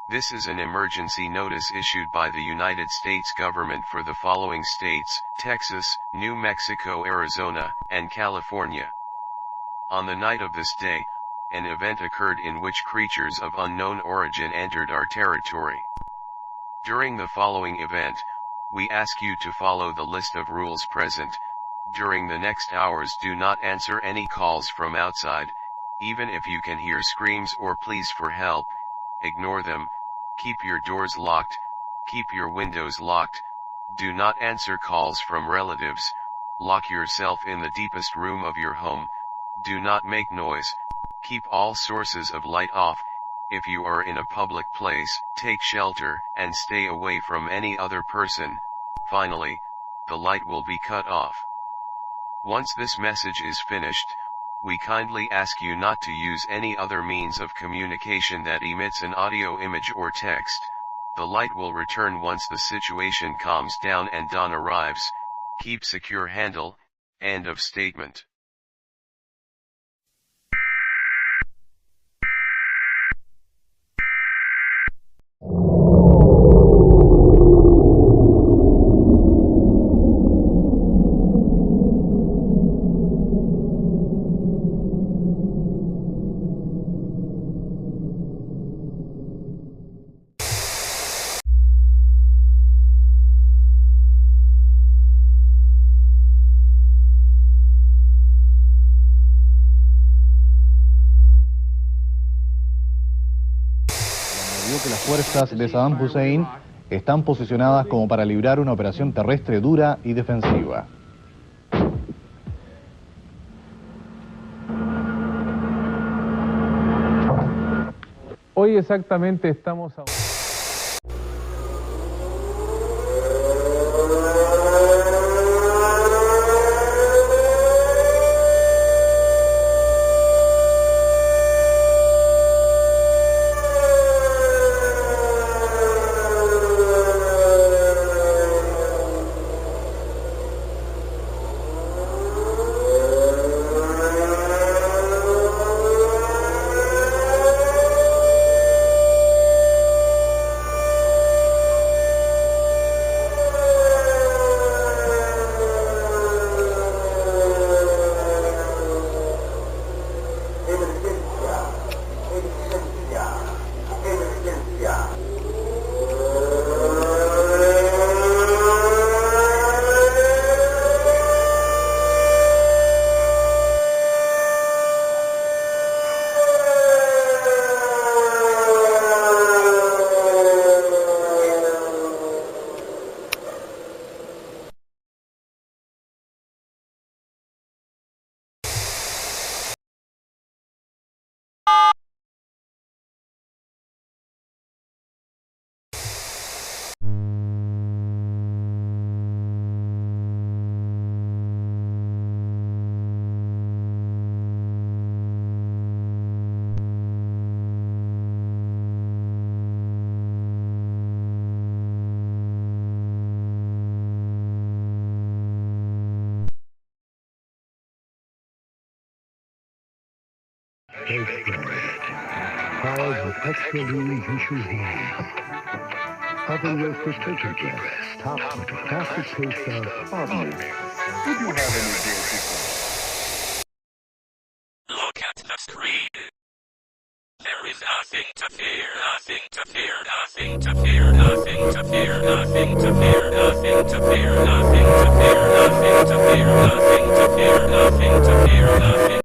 This is an emergency notice issued by the United States government for the following states: Texas, New Mexico, Arizona, and California. On the night of this day, an event occurred in which creatures of unknown origin entered our territory. During the following event, we ask you to follow the list of rules present. During the next hours, do not answer any calls from outside, even if you can hear screams or pleas for help. Ignore them. Keep your doors locked, keep your windows locked, do not answer calls from relatives, lock yourself in the deepest room of your home, do not make noise, keep all sources of light off. If you are in a public place, take shelter, and stay away from any other person. Finally, the light will be cut off. Once this message is finished, we kindly ask you not to use any other means of communication that emits an audio, image, or text. The light will return once the situation calms down and dawn arrives. Keep secure handle. End of statement. Que las fuerzas de Saddam Hussein están posicionadas como para librar una operación terrestre dura y defensiva. Hoy exactamente estamos a... Taste bread. Fried with extra lean tissue ham. Oven roasted turkey breast, topped with a classic taste of oven. Would you have any deal? Look at the screen. There is nothing to fear, nothing to fear, nothing to fear, nothing to fear, nothing to fear, nothing to fear, nothing to fear, nothing to fear, nothing to fear, nothing to fear, nothing.